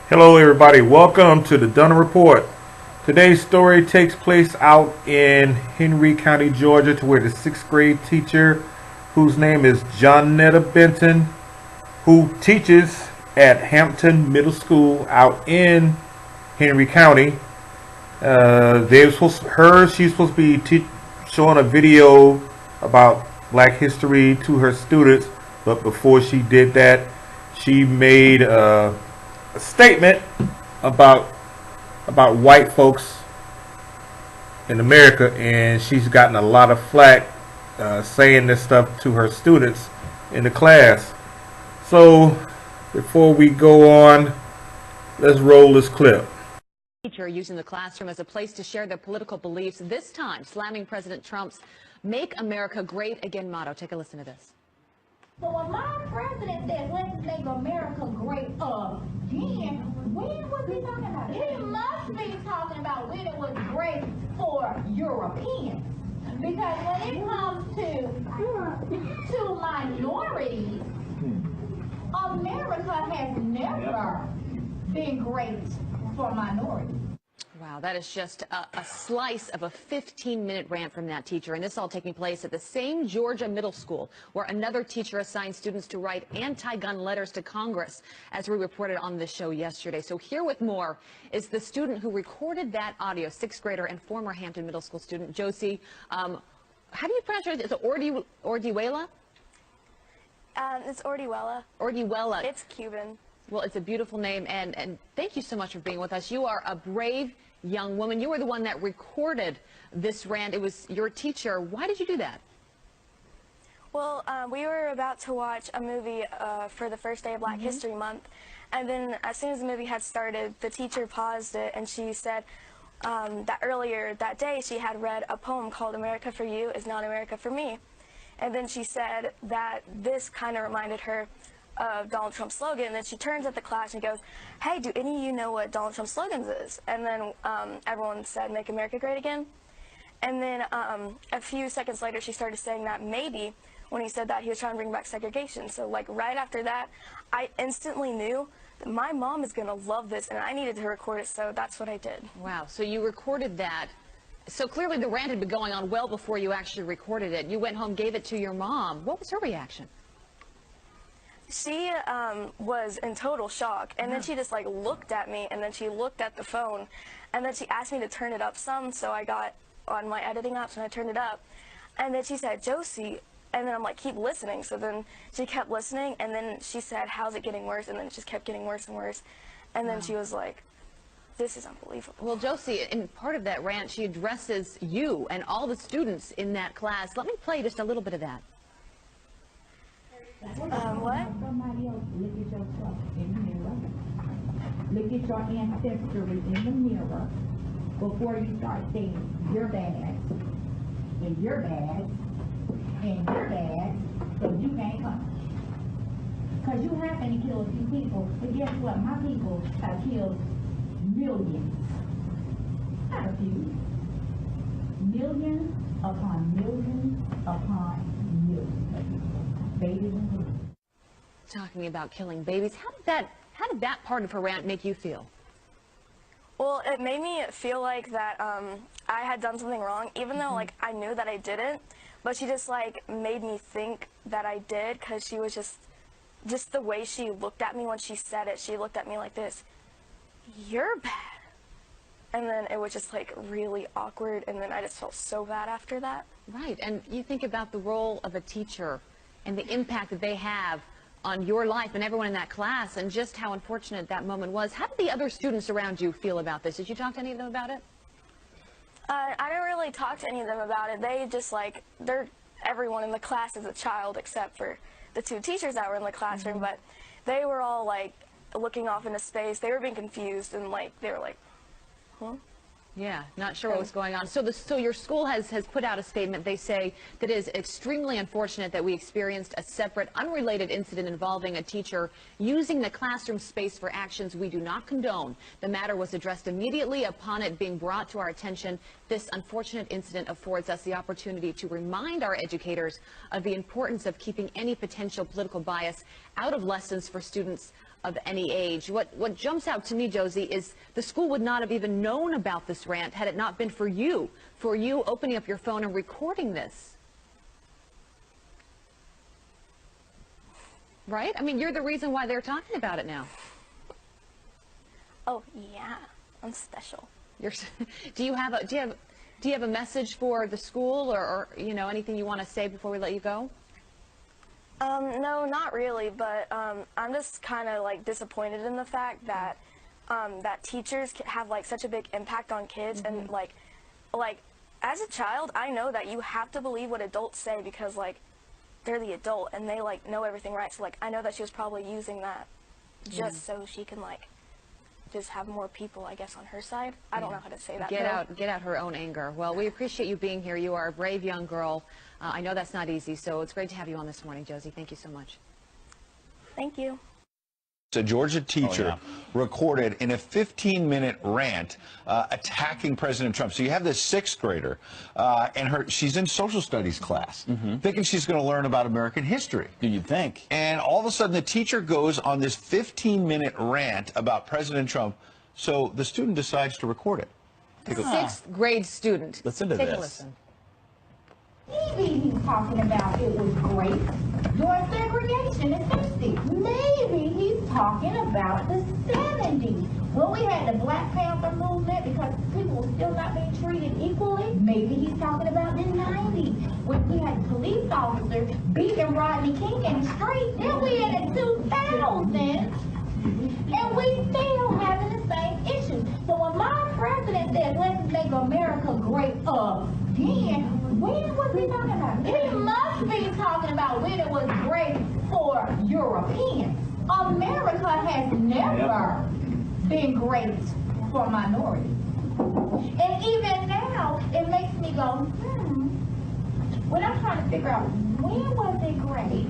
Hello everybody, welcome to the Dunner Report. Today's story takes place out in Henry County, Georgia, to where the 6th grade teacher, whose name is Johnetta Benton, who teaches at Hampton Middle School out in Henry County. She's supposed to be showing a video about Black history to her students, but before she did that, she made a statement about white folks in America, and she's gotten a lot of flack saying this stuff to her students in the class. So before we go on, let's roll this clip. Teacher using the classroom as a place to share their political beliefs, this time slamming President Trump's "Make America Great Again" motto. Take a listen to this. So when my president says, let's make America great again, when was he talking about it? He must be talking about when it was great for Europeans. Because when it comes to minorities, America has never been great for minorities. Wow, that is just a slice of a 15-minute rant from that teacher. And this all taking place at the same Georgia middle school where another teacher assigned students to write anti-gun letters to Congress, as we reported on the show yesterday. So here with more is the student who recorded that audio, 6th grader and former Hampton Middle School student, Josie. How do you pronounce it? Is it Ordiwela? It's Ordiwela. Ordiwela. It's Cuban. Well, it's a beautiful name, and thank you so much for being with us. You are a brave young woman. You were the one that recorded this rant. It was your teacher. Why did you do that? Well, we were about to watch a movie for the first day of Black History Month, and then as soon as the movie had started, the teacher paused it, and she said that earlier that day she had read a poem called "America for You is Not America for Me," and then she said that this kind of reminded her of Donald Trump's slogan. And then she turns at the class and goes, "Hey, do any of you know what Donald Trump's slogans is?" And then everyone said, "Make America Great Again." And then a few seconds later, she started saying that maybe when he said that, he was trying to bring back segregation. So like right after that, I instantly knew that my mom is going to love this, and I needed to record it, so that's what I did. Wow, so you recorded that. So clearly the rant had been going on well before you actually recorded it. You went home, gave it to your mom. What was her reaction? She was in total shock, and then she just like looked at me, and then she looked at the phone, and then she asked me to turn it up some, so I got on my editing apps and I turned it up, and then she said, "Josie," and then I'm like, "Keep listening." So then she kept listening, and then she said, "How's it getting worse?" And then it just kept getting worse and worse, and then she was like, "This is unbelievable." Well, Josie, in part of that rant, she addresses you and all the students in that class. Let me play just a little bit of that. What? Somebody else look at yourself in the mirror. Look at your ancestry in the mirror before you start saying your bags and your bags and your bags, so you can't come. Because you happen to kill a few people, but guess what? My people have killed millions. Not a few. Millions upon millions upon millions of people. Babies and children. Talking about killing babies, how did that part of her rant make you feel? Well, it made me feel like that I had done something wrong, even though like I knew that I didn't, but she just like made me think that I did, because she was just the way she looked at me when she said it. She looked at me like this, "You're bad," and then it was just like really awkward, and then I just felt so bad after that. Right, and you think about the role of a teacher and the impact that they have on your life and everyone in that class, and just how unfortunate that moment was. How did the other students around you feel about this? Did you talk to any of them about it? I didn't really talk to any of them about it. They just like, everyone in the class is a child except for the two teachers that were in the classroom, but they were all like looking off into space. They were being confused, and like they were like, "Huh?" Yeah, not sure what was going on. So your school has put out a statement. They say that it is extremely unfortunate that we experienced a separate, unrelated incident involving a teacher using the classroom space for actions we do not condone. The matter was addressed immediately upon it being brought to our attention. This unfortunate incident affords us the opportunity to remind our educators of the importance of keeping any potential political bias out of lessons for students of any age. What jumps out to me, Josie, is the school would not have even known about this rant had it not been for you opening up your phone and recording this. Right? I mean, you're the reason why they're talking about it now. Oh yeah, I'm special. Do you have a message for the school, or you know, anything you want to say before we let you go? No, not really, but I'm just kind of like disappointed in the fact that that teachers have like such a big impact on kids, and like as a child, I know that you have to believe what adults say because like they're the adult and they like know everything, right? So like I know that she was probably using that just so she can like just have more people, I guess, on her side. I don't know how to say that. Get out her own anger. Well, we appreciate you being here. You are a brave young girl. I know that's not easy, so it's great to have you on this morning, Josie. Thank you so much. Thank you. A Georgia teacher recorded in a 15-minute rant attacking President Trump. So you have this sixth grader, and she's in social studies class, thinking she's going to learn about American history. You'd think. And all of a sudden, the teacher goes on this 15-minute rant about President Trump. So the student decides to record it. Sixth grade student. Listen to Take this. a listen. Maybe he's talking about it was great during segregation and 60s. Maybe he's talking about the 70s when we had the Black Panther movement because people were still not being treated equally. Maybe he's talking about the 90s when we had police officers beating Rodney King in the street. Then we in the 2000s and we still having the same issues. So when my president says, let's make America great again, when was he talking about? He must be talking about when it was great for Europeans. America has never been great for minorities. And even now, it makes me go, when I'm trying to figure out when was it great.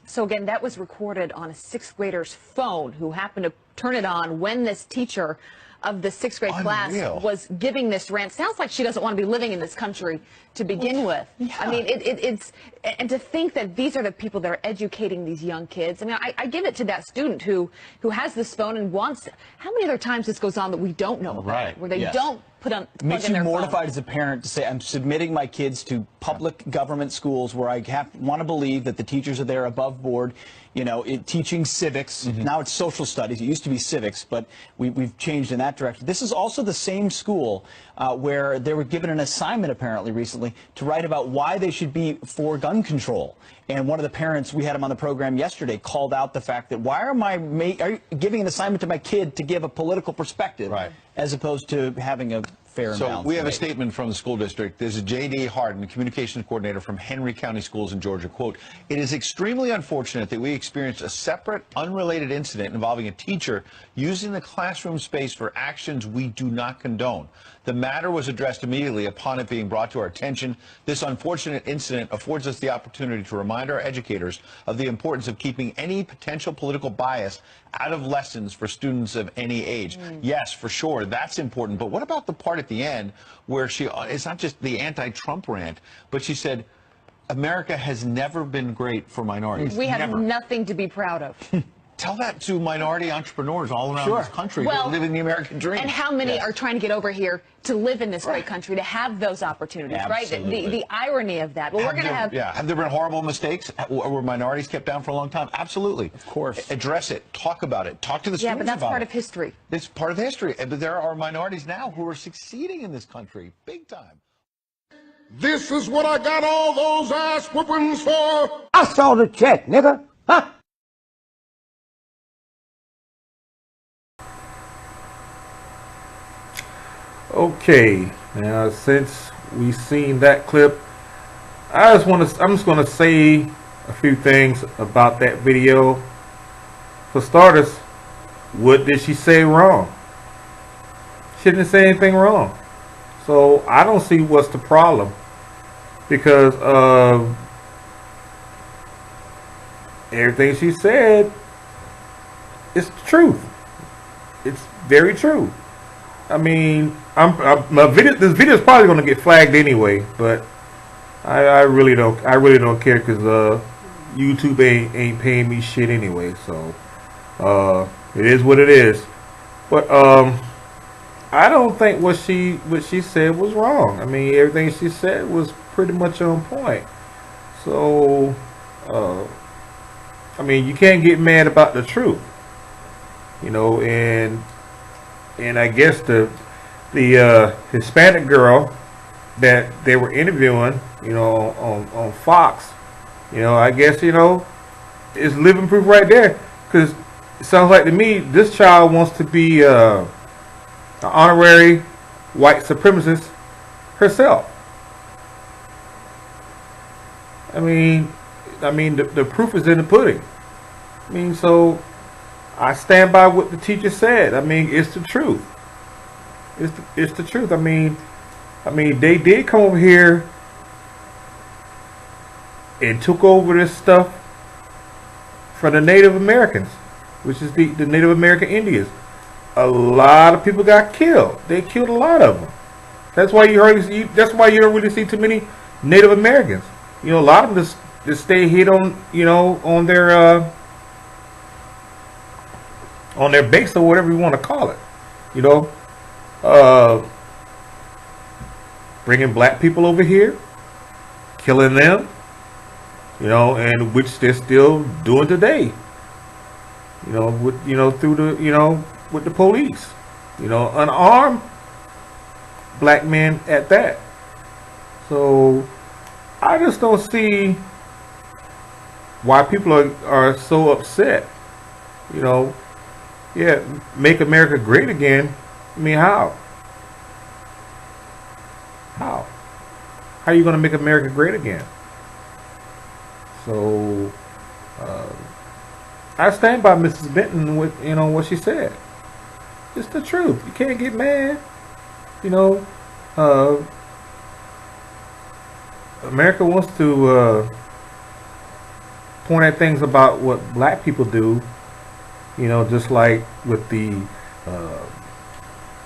So again, that was recorded on a sixth grader's phone who happened to turn it on when this teacher of the sixth grade class was giving this rant. Sounds like she doesn't want to be living in this country to begin with. Yeah. I mean, it's and to think that these are the people that are educating these young kids. I mean, I give it to that student who has this phone and wants. How many other times this goes on that we don't know about, where they don't put on. It makes you mortified as a parent to say, I'm submitting my kids to public government schools where I want to believe that the teachers are there above board, you know, teaching civics. Now it's social studies. It used to be civics, but we've changed in that direction. This is also the same school where they were given an assignment apparently recently to write about why they should be for gun control. And one of the parents, we had him on the program yesterday, called out the fact that why are you giving an assignment to my kid to give a political perspective as opposed to having a fair and balanced So we have a debate. statement from the school district. There's a J.D. Harden, communications coordinator from Henry County Schools in Georgia. Quote, "It is extremely unfortunate that we experienced a separate, unrelated incident involving a teacher using the classroom space for actions we do not condone. The matter was addressed immediately upon it being brought to our attention. This unfortunate incident affords us the opportunity to remind our educators of the importance of keeping any potential political bias out of lessons for students of any age." Yes, for sure, that's important. But what about the part at the end where it's not just the anti-Trump rant, but she said, America has never been great for minorities. We have nothing to be proud of. Tell that to minority entrepreneurs all around this country well, that live in the American dream. And how many are trying to get over here to live in this great country, to have those opportunities, right? The irony of that. Well, we're going to have... Yeah, have there been horrible mistakes? Were minorities kept down for a long time? Absolutely. Of course. Address it. Talk about it. Talk to the students about it. Yeah, but that's part of history. It's part of history. But there are minorities now who are succeeding in this country, big time. This is what I got all those ass whoopings for. I saw the check, nigga. Huh? Okay, now since we've seen that clip, I'm just gonna say a few things about that video. For starters, what did she say wrong? She didn't say anything wrong. So I don't see what's the problem, because everything she said is the truth. It's very true. I mean, this video is probably going to get flagged anyway, but I really don't care, because YouTube ain't paying me shit anyway. So It is what it is. But I don't think what she said was wrong. I mean, everything she said was pretty much on point. So, I mean, you can't get mad about the truth, you know. And I guess the Hispanic girl that they were interviewing, you know, on Fox, you know, I guess, you know, is living proof right there. Because it sounds like to me this child wants to be an honorary white supremacist herself. I mean, the proof is in the pudding. I mean, so I stand by what the teacher said. I mean, it's the truth. It's the truth. I mean, they did come over here and took over this stuff from the Native Americans, which is the Native American Indians. A lot of people got killed. They killed a lot of them. That's why that's why you don't really see too many Native Americans. You know, a lot of them just stay hid on, you know, on their base or whatever you want to call it. You know, bringing black people over here, killing them. You know, and which they're still doing today. You know, through the, you know, with the police. You know, unarmed black men at that. So I just don't see why people are so upset. You know, yeah, make America great again. I mean, how? How are you going to make America great again? So I stand by Mrs. Benton with, you know, what she said. It's the truth. You can't get mad. You know, America wants to point at things about what black people do. You know, just like with the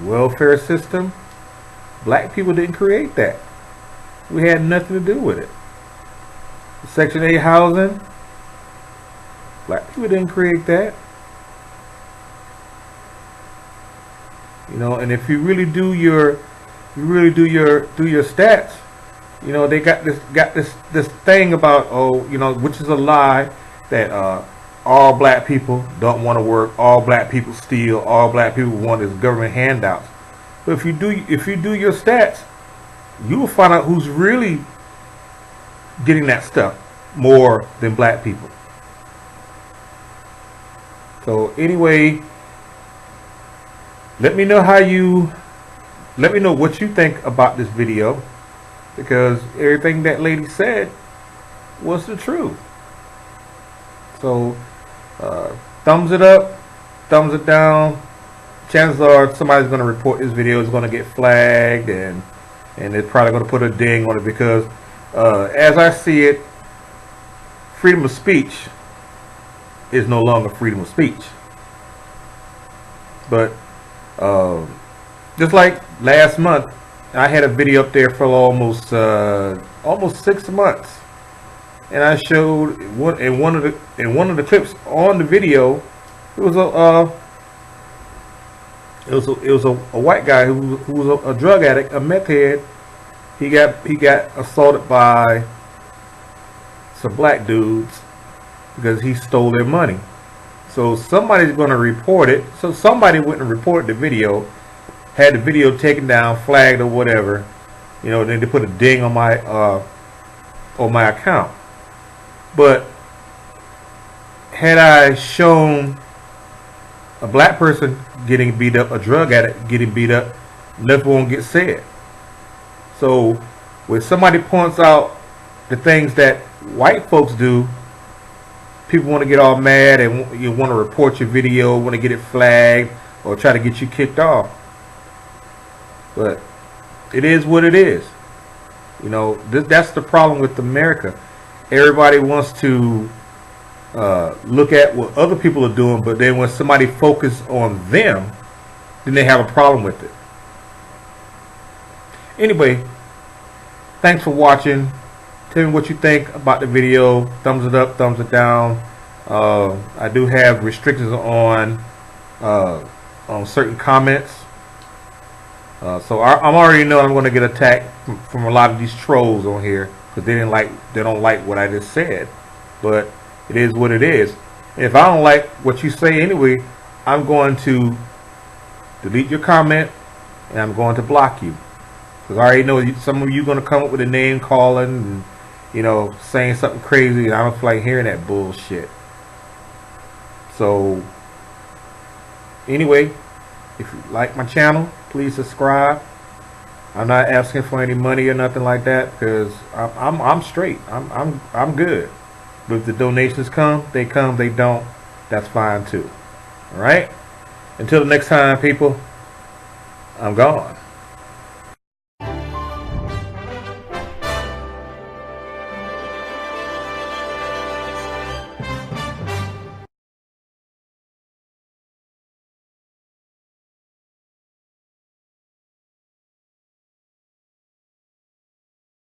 welfare system, black people didn't create that. We had nothing to do with it. Section 8 housing, black people didn't create that. You know, and if you really do your stats, you know, they got this thing about, oh, you know, which is a lie, that all black people don't want to work, all black people steal, all black people want is government handouts. But if you do your stats, you will find out who's really getting that stuff more than black people. So anyway, let me know what you think about this video, because everything that lady said was the truth. So thumbs it up, thumbs it down. Chances are somebody's going to report this video, is going to get flagged, and they're probably going to put a ding on it, because as I see it, freedom of speech is no longer freedom of speech. But just like last month, I had a video up there for almost 6 months, and I showed in one of the clips on the video, it was a white guy who was a drug addict, a meth head. He got assaulted by some black dudes because he stole their money. So somebody's going to report it. So somebody went and reported the video, had the video taken down, flagged or whatever. You know, then they put a ding on my account. But had I shown a black person getting beat up, a drug addict getting beat up, nothing won't get said. So when somebody points out the things that white folks do, people want to get all mad and you want to report your video, want to get it flagged, or try to get you kicked off. But it is what it is. You know, that's the problem with America. Everybody wants to look at what other people are doing, but then when somebody focuses on them, then they have a problem with it. Anyway, thanks for watching. Tell me what you think about the video. Thumbs it up, thumbs it down. I do have restrictions on certain comments. So I'm already know I'm going to get attacked from a lot of these trolls on here because they don't like what I just said. But it is what it is. If I don't like what you say anyway, I'm going to delete your comment and I'm going to block you. Because I already know some of you are going to come up with a name calling and, you know, saying something crazy, and I don't feel like hearing that bullshit. So, anyway, if you like my channel, please subscribe. I'm not asking for any money or nothing like that because I'm straight. I'm good. But if the donations come, they don't, that's fine too. All right? Until the next time, people, I'm gone.